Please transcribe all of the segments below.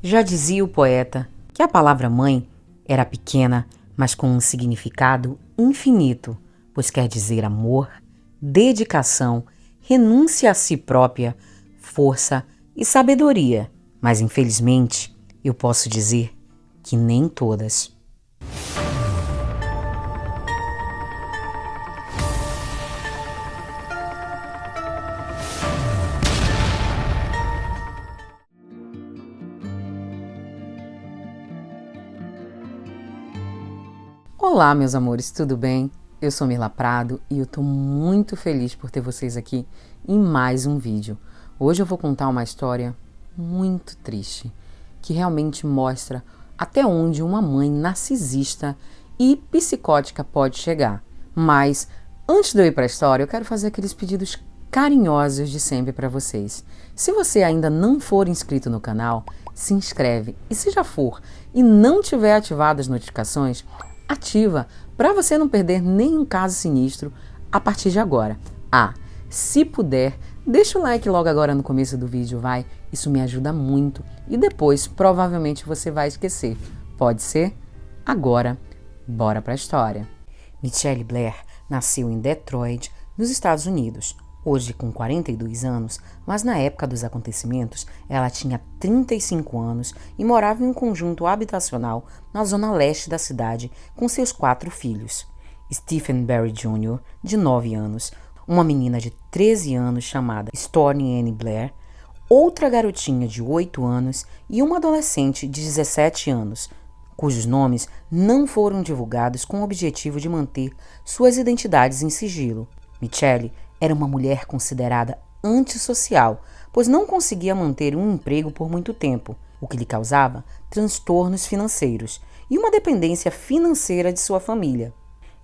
Já dizia o poeta que a palavra mãe era pequena, mas com um significado infinito, pois quer dizer amor, dedicação, renúncia a si própria, força e sabedoria. Mas infelizmente, eu posso dizer que nem todas. Olá, meus amores, tudo bem? Eu sou Mirla Prado e eu tô muito feliz por ter vocês aqui em mais um vídeo. Hoje eu vou contar uma história muito triste, que realmente mostra até onde uma mãe narcisista e psicótica pode chegar. Mas, antes de eu ir para a história, eu quero fazer aqueles pedidos carinhosos de sempre para vocês. Se você ainda não for inscrito no canal, se inscreve. E se já for e não tiver ativado as notificações, ativa para você não perder nenhum caso sinistro a partir de agora. Se puder, deixa o like logo agora no começo do vídeo, vai? Isso me ajuda muito e depois provavelmente você vai esquecer. Pode ser? Agora, bora para a história. Michelle Blair nasceu em Detroit, nos Estados Unidos. Hoje com 42 anos, mas na época dos acontecimentos ela tinha 35 anos e morava em um conjunto habitacional na zona leste da cidade com seus 4 filhos. Stephen Barry Jr., de 9 anos, uma menina de 13 anos chamada Stormy Ann Blair, outra garotinha de 8 anos e uma adolescente de 17 anos, cujos nomes não foram divulgados com o objetivo de manter suas identidades em sigilo. Michelle era uma mulher considerada antissocial, pois não conseguia manter um emprego por muito tempo, o que lhe causava transtornos financeiros e uma dependência financeira de sua família,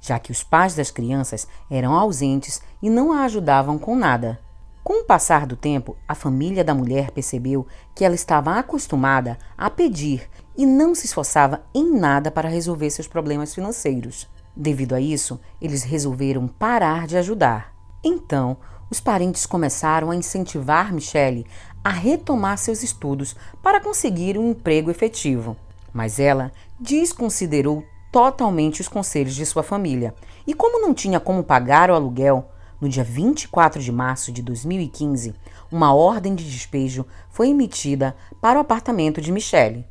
já que os pais das crianças eram ausentes e não a ajudavam com nada. Com o passar do tempo, a família da mulher percebeu que ela estava acostumada a pedir e não se esforçava em nada para resolver seus problemas financeiros. Devido a isso, eles resolveram parar de ajudar. Então, os parentes começaram a incentivar Michelle a retomar seus estudos para conseguir um emprego efetivo. Mas ela desconsiderou totalmente os conselhos de sua família. E como não tinha como pagar o aluguel, no dia 24 de março de 2015, uma ordem de despejo foi emitida para o apartamento de Michelle.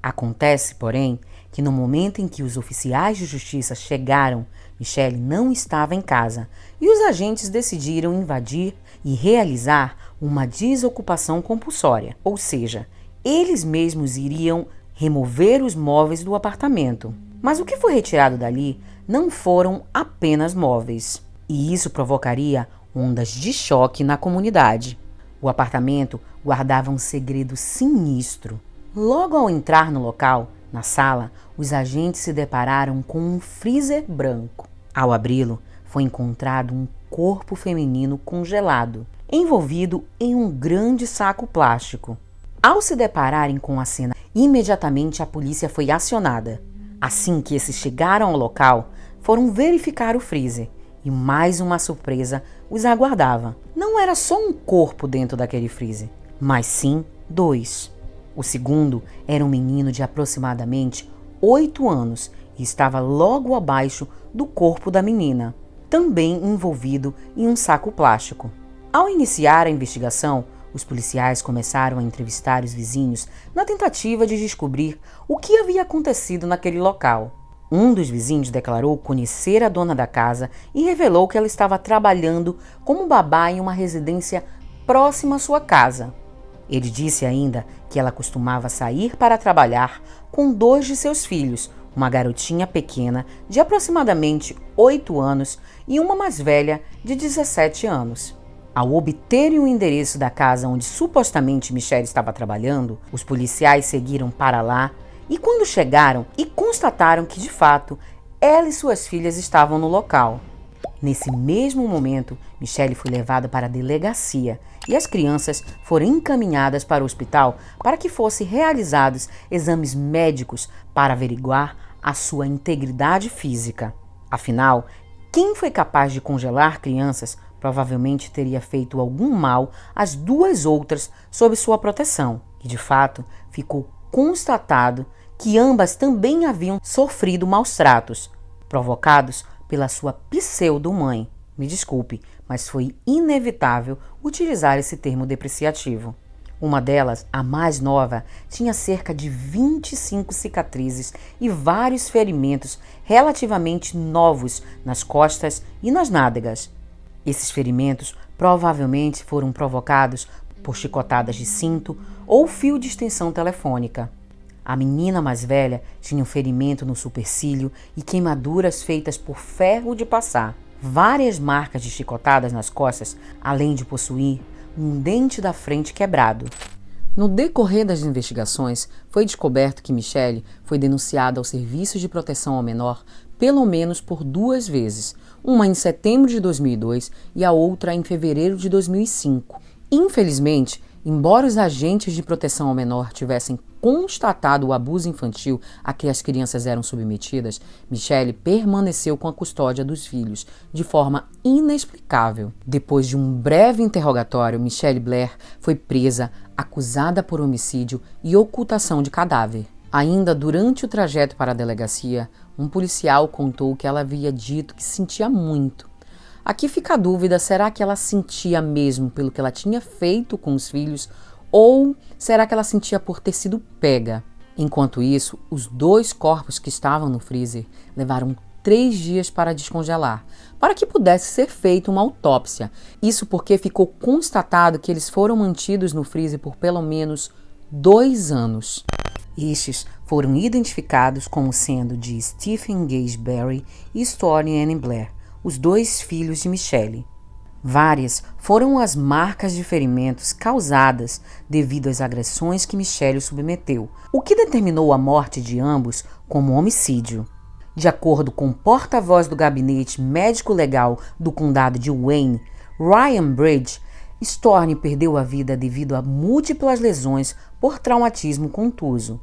Acontece, porém, que no momento em que os oficiais de justiça chegaram, Michelle não estava em casa e os agentes decidiram invadir e realizar uma desocupação compulsória, ou seja, eles mesmos iriam remover os móveis do apartamento. Mas o que foi retirado dali não foram apenas móveis, e isso provocaria ondas de choque na comunidade. O apartamento guardava um segredo sinistro. Logo ao entrar no local, na sala, os agentes se depararam com um freezer branco. Ao abri-lo, foi encontrado um corpo feminino congelado, envolvido em um grande saco plástico. Ao se depararem com a cena, imediatamente a polícia foi acionada. Assim que esses chegaram ao local, foram verificar o freezer e mais uma surpresa os aguardava. Não era só um corpo dentro daquele freezer, mas sim 2. O segundo era um menino de aproximadamente 8 anos e estava logo abaixo do corpo da menina, também envolvido em um saco plástico. Ao iniciar a investigação, os policiais começaram a entrevistar os vizinhos na tentativa de descobrir o que havia acontecido naquele local. Um dos vizinhos declarou conhecer a dona da casa e revelou que ela estava trabalhando como babá em uma residência próxima à sua casa. Ele disse ainda que ela costumava sair para trabalhar com 2 de seus filhos, uma garotinha pequena de aproximadamente 8 anos e uma mais velha de 17 anos. Ao obterem o endereço da casa onde supostamente Michelle estava trabalhando, os policiais seguiram para lá e quando chegaram e constataram que de fato ela e suas filhas estavam no local. Nesse mesmo momento, Michelle foi levada para a delegacia e as crianças foram encaminhadas para o hospital para que fossem realizados exames médicos para averiguar a sua integridade física. Afinal, quem foi capaz de congelar crianças Provavelmente teria feito algum mal às duas outras sob sua proteção. E de fato, ficou constatado que ambas também haviam sofrido maus tratos, provocados pela sua pseudo-mãe. Me desculpe, mas foi inevitável utilizar esse termo depreciativo. Uma delas, a mais nova, tinha cerca de 25 cicatrizes e vários ferimentos relativamente novos nas costas e nas nádegas. Esses ferimentos provavelmente foram provocados por chicotadas de cinto ou fio de extensão telefônica. A menina mais velha tinha um ferimento no supercílio e queimaduras feitas por ferro de passar. Várias marcas de chicotadas nas costas, além de possuir um dente da frente quebrado. No decorrer das investigações, foi descoberto que Michelle foi denunciada ao Serviço de Proteção ao Menor pelo menos por 2 vezes, uma em setembro de 2002 e a outra em fevereiro de 2005. Infelizmente, embora os agentes de proteção ao menor tivessem constatado o abuso infantil a que as crianças eram submetidas, Michelle permaneceu com a custódia dos filhos, de forma inexplicável. Depois de um breve interrogatório, Michelle Blair foi presa, acusada por homicídio e ocultação de cadáver. Ainda durante o trajeto para a delegacia, um policial contou que ela havia dito que sentia muito. Aqui fica a dúvida, será que ela sentia mesmo pelo que ela tinha feito com os filhos ou será que ela sentia por ter sido pega? Enquanto isso, os 2 corpos que estavam no freezer levaram 3 dias para descongelar, para que pudesse ser feita uma autópsia. Isso porque ficou constatado que eles foram mantidos no freezer por pelo menos 2 anos. Estes foram identificados como sendo de Stephen Gage Barry e Stormy Ann Blair, os 2 filhos de Michelle. Várias foram as marcas de ferimentos causadas devido às agressões que Michelle submeteu, o que determinou a morte de ambos como homicídio. De acordo com o porta-voz do gabinete médico-legal do condado de Wayne, Ryan Bridge, Stormy perdeu a vida devido a múltiplas lesões por traumatismo contuso.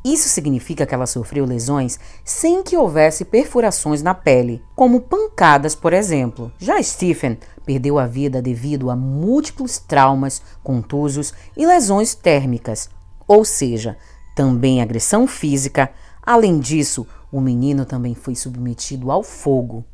Isso significa que ela sofreu lesões sem que houvesse perfurações na pele, como pancadas, por exemplo. Já Stephen perdeu a vida devido a múltiplos traumas contusos e lesões térmicas, ou seja, também agressão física. Além disso, o menino também foi submetido ao fogo.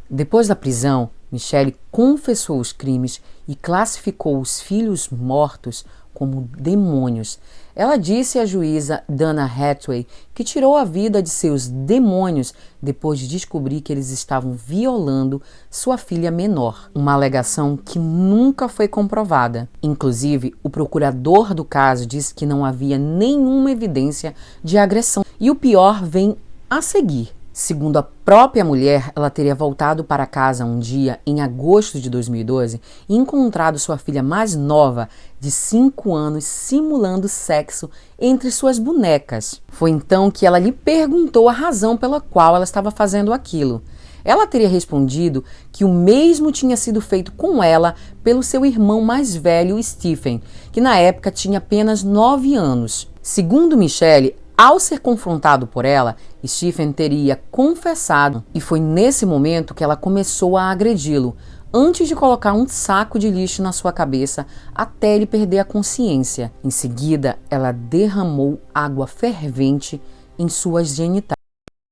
Depois da prisão, Michelle confessou os crimes e classificou os filhos mortos como demônios. Ela disse à juíza Dana Hathaway que tirou a vida de seus demônios depois de descobrir que eles estavam violando sua filha menor, uma alegação que nunca foi comprovada. Inclusive, o procurador do caso disse que não havia nenhuma evidência de agressão. E o pior vem a seguir. Segundo a própria mulher, ela teria voltado para casa um dia, em agosto de 2012, e encontrado sua filha mais nova, de 5 anos, simulando sexo entre suas bonecas. Foi então que ela lhe perguntou a razão pela qual ela estava fazendo aquilo. Ela teria respondido que o mesmo tinha sido feito com ela pelo seu irmão mais velho, Stephen, que na época tinha apenas 9 anos. Segundo Michelle, ao ser confrontado por ela, Stephen teria confessado e foi nesse momento que ela começou a agredi-lo, antes de colocar um saco de lixo na sua cabeça até ele perder a consciência. Em seguida, ela derramou água fervente em suas genitais.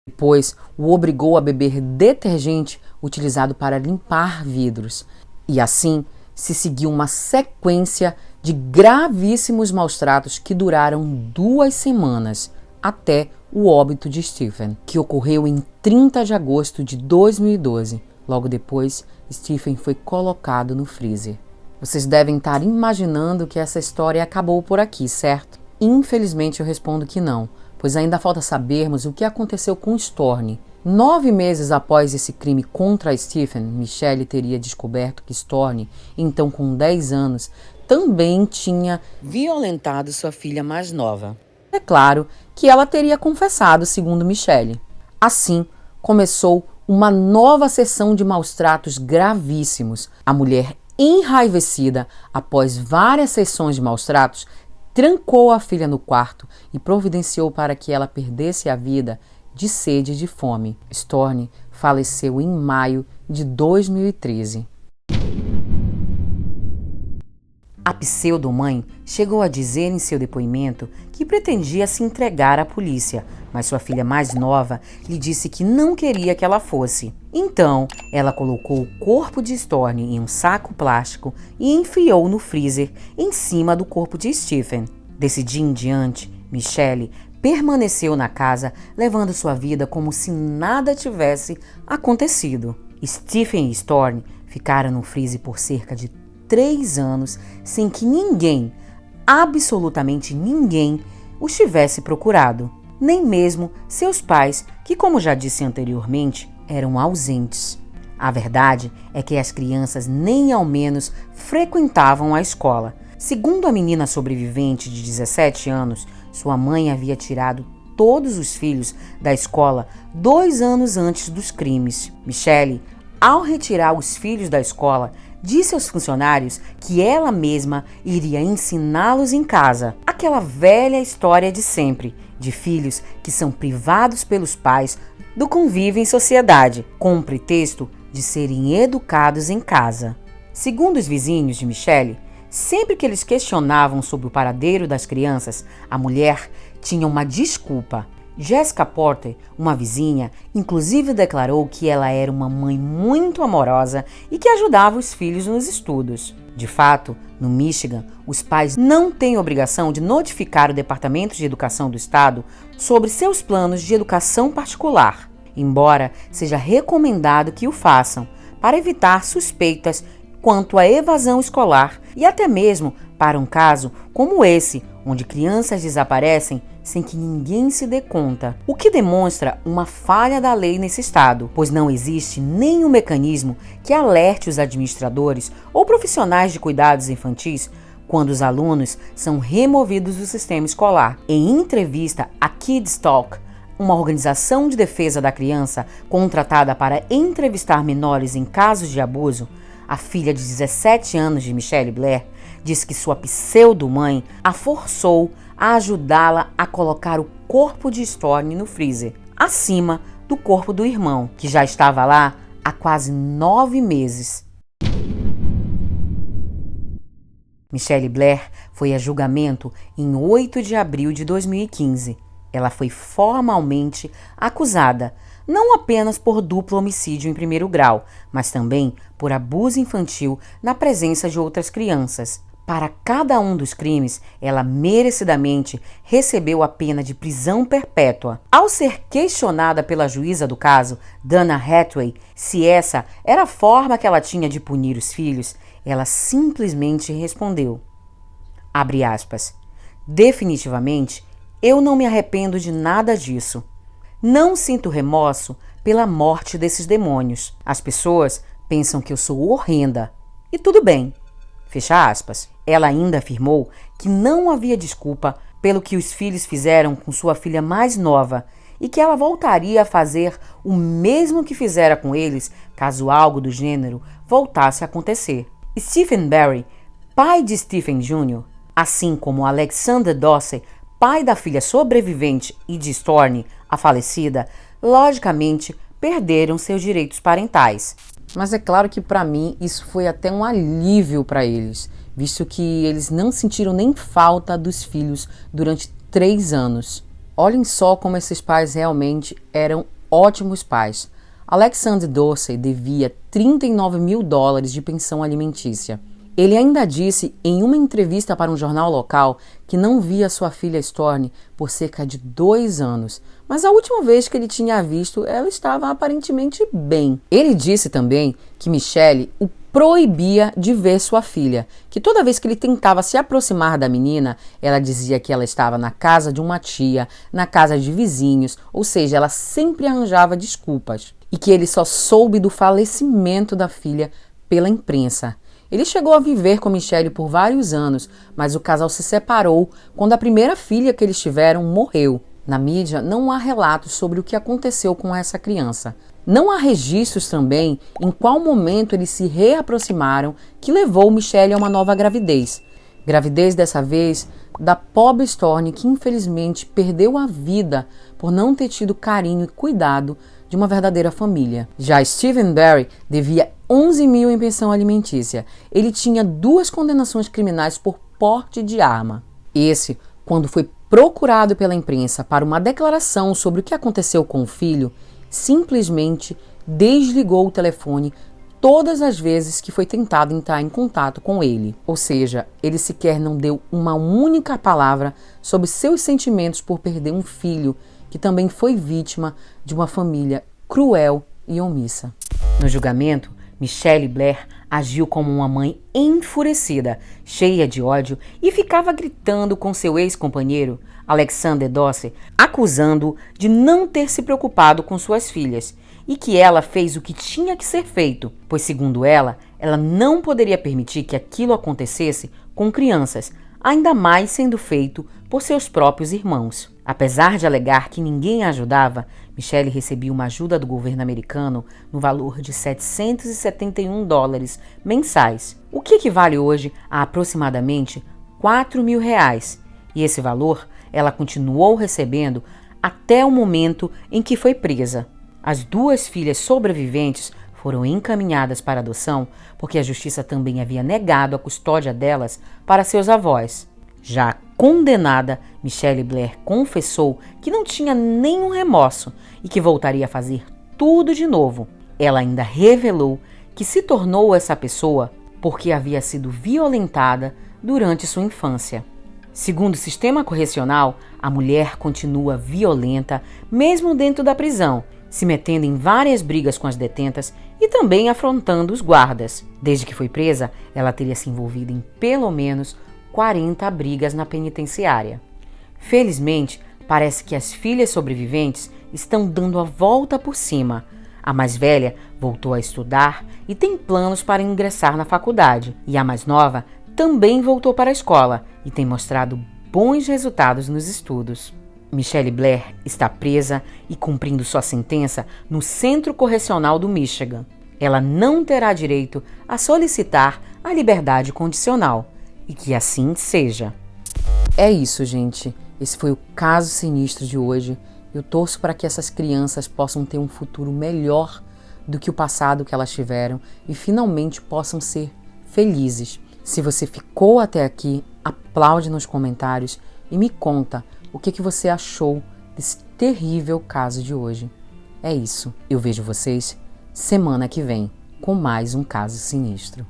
Depois, o obrigou a beber detergente utilizado para limpar vidros. E assim, se seguiu uma sequência de gravíssimos maus-tratos que duraram 2 semanas, até o óbito de Stephen, que ocorreu em 30 de agosto de 2012. Logo depois, Stephen foi colocado no freezer. Vocês devem estar imaginando que essa história acabou por aqui, certo? Infelizmente eu respondo que não, pois ainda falta sabermos o que aconteceu com Stormy. 9 meses após esse crime contra Stephen, Michelle teria descoberto que Stormy, então com 10 anos, também tinha violentado sua filha mais nova. É claro que ela teria confessado, segundo Michelle. Assim, começou uma nova sessão de maus-tratos gravíssimos. A mulher, enraivecida após várias sessões de maus-tratos, trancou a filha no quarto e providenciou para que ela perdesse a vida de sede e de fome. Stormy faleceu em maio de 2013. A pseudo-mãe chegou a dizer em seu depoimento que pretendia se entregar à polícia, mas sua filha mais nova lhe disse que não queria que ela fosse. Então, ela colocou o corpo de Storni em um saco plástico e enfiou no freezer em cima do corpo de Stephen. Desse dia em diante, Michelle permaneceu na casa, levando sua vida como se nada tivesse acontecido. Stephen e Storni ficaram no freezer por cerca de 3 anos sem que ninguém, absolutamente ninguém, os tivesse procurado. Nem mesmo seus pais, que, como já disse anteriormente, eram ausentes. A verdade é que as crianças nem ao menos frequentavam a escola. Segundo a menina sobrevivente de 17 anos, sua mãe havia tirado todos os filhos da escola 2 anos antes dos crimes. Michelle, ao retirar os filhos da escola, disse aos funcionários que ela mesma iria ensiná-los em casa. Aquela velha história de sempre, de filhos que são privados pelos pais do convívio em sociedade, com o pretexto de serem educados em casa. Segundo os vizinhos de Michelle, sempre que eles questionavam sobre o paradeiro das crianças, a mulher tinha uma desculpa. Jessica Porter, uma vizinha, inclusive declarou que ela era uma mãe muito amorosa e que ajudava os filhos nos estudos. De fato, no Michigan, os pais não têm obrigação de notificar o Departamento de Educação do Estado sobre seus planos de educação particular, embora seja recomendado que o façam, para evitar suspeitas quanto à evasão escolar e até mesmo para um caso como esse, onde crianças desaparecem sem que ninguém se dê conta, o que demonstra uma falha da lei nesse estado, pois não existe nenhum mecanismo que alerte os administradores ou profissionais de cuidados infantis quando os alunos são removidos do sistema escolar. Em entrevista a Kids Talk, uma organização de defesa da criança contratada para entrevistar menores em casos de abuso, a filha de 17 anos de Michelle Blair diz que sua pseudo-mãe a forçou a ajudá-la a colocar o corpo de Storni no freezer, acima do corpo do irmão, que já estava lá há quase 9 meses. Michelle Blair foi a julgamento em 8 de abril de 2015. Ela foi formalmente acusada, não apenas por duplo homicídio em primeiro grau, mas também por abuso infantil na presença de outras crianças. Para cada um dos crimes, ela merecidamente recebeu a pena de prisão perpétua. Ao ser questionada pela juíza do caso, Dana Hathaway, se essa era a forma que ela tinha de punir os filhos, ela simplesmente respondeu, abre aspas, definitivamente, eu não me arrependo de nada disso. Não sinto remorso pela morte desses demônios. As pessoas pensam que eu sou horrenda. E tudo bem. Fecha aspas. Ela ainda afirmou que não havia desculpa pelo que os filhos fizeram com sua filha mais nova e que ela voltaria a fazer o mesmo que fizera com eles caso algo do gênero voltasse a acontecer. Stephen Barry, pai de Stephen Jr., assim como Alexander Dorsey, pai da filha sobrevivente e de Storni, a falecida, logicamente perderam seus direitos parentais. Mas é claro que para mim isso foi até um alívio para eles, visto que eles não sentiram nem falta dos filhos durante 3 anos. Olhem só como esses pais realmente eram ótimos pais. Alexander Dorsey devia $39 mil de pensão alimentícia. Ele ainda disse em uma entrevista para um jornal local que não via sua filha Storni por cerca de 2 anos, mas a última vez que ele tinha visto, ela estava aparentemente bem. Ele disse também que Michelle o proibia de ver sua filha, que toda vez que ele tentava se aproximar da menina, ela dizia que ela estava na casa de uma tia, na casa de vizinhos, ou seja, ela sempre arranjava desculpas, e que ele só soube do falecimento da filha pela imprensa. Ele chegou a viver com Michelle por vários anos, mas o casal se separou quando a primeira filha que eles tiveram morreu. Na mídia não há relatos sobre o que aconteceu com essa criança. Não há registros também em qual momento eles se reaproximaram que levou Michelle a uma nova gravidez. Gravidez dessa vez da pobre Storni, que infelizmente perdeu a vida por não ter tido carinho e cuidado de uma verdadeira família. Já Stephen Barry devia 11 mil em pensão alimentícia. Ele tinha 2 condenações criminais por porte de arma. Esse, quando foi procurado pela imprensa para uma declaração sobre o que aconteceu com o filho, simplesmente desligou o telefone todas as vezes que foi tentado entrar em contato com ele. Ou seja, ele sequer não deu uma única palavra sobre seus sentimentos por perder um filho que também foi vítima de uma família cruel e omissa. No julgamento, Michelle Blair agiu como uma mãe enfurecida, cheia de ódio, e ficava gritando com seu ex-companheiro, Alexander Dorsey, acusando-o de não ter se preocupado com suas filhas e que ela fez o que tinha que ser feito, pois, segundo ela não poderia permitir que aquilo acontecesse com crianças, ainda mais sendo feito por seus próprios irmãos. Apesar de alegar que ninguém a ajudava, Michelle recebia uma ajuda do governo americano no valor de $771 mensais, o que equivale hoje a aproximadamente R$4.000. E esse valor ela continuou recebendo até o momento em que foi presa. As 2 filhas sobreviventes foram encaminhadas para adoção porque a justiça também havia negado a custódia delas para seus avós. Já condenada, Michelle Blair confessou que não tinha nenhum remorso e que voltaria a fazer tudo de novo. Ela ainda revelou que se tornou essa pessoa porque havia sido violentada durante sua infância. Segundo o sistema correcional, a mulher continua violenta mesmo dentro da prisão, se metendo em várias brigas com as detentas e também afrontando os guardas. Desde que foi presa, ela teria se envolvido em pelo menos 40 brigas na penitenciária. Felizmente, parece que as filhas sobreviventes estão dando a volta por cima. A mais velha voltou a estudar e tem planos para ingressar na faculdade. E a mais nova também voltou para a escola e tem mostrado bons resultados nos estudos. Michelle Blair está presa e cumprindo sua sentença no Centro Correcional do Michigan. Ela não terá direito a solicitar a liberdade condicional. E que assim seja. É isso, gente. Esse foi o caso sinistro de hoje. Eu torço para que essas crianças possam ter um futuro melhor do que o passado que elas tiveram e finalmente possam ser felizes. Se você ficou até aqui, aplaude nos comentários e me conta o que você achou desse terrível caso de hoje. É isso. Eu vejo vocês semana que vem com mais um caso sinistro.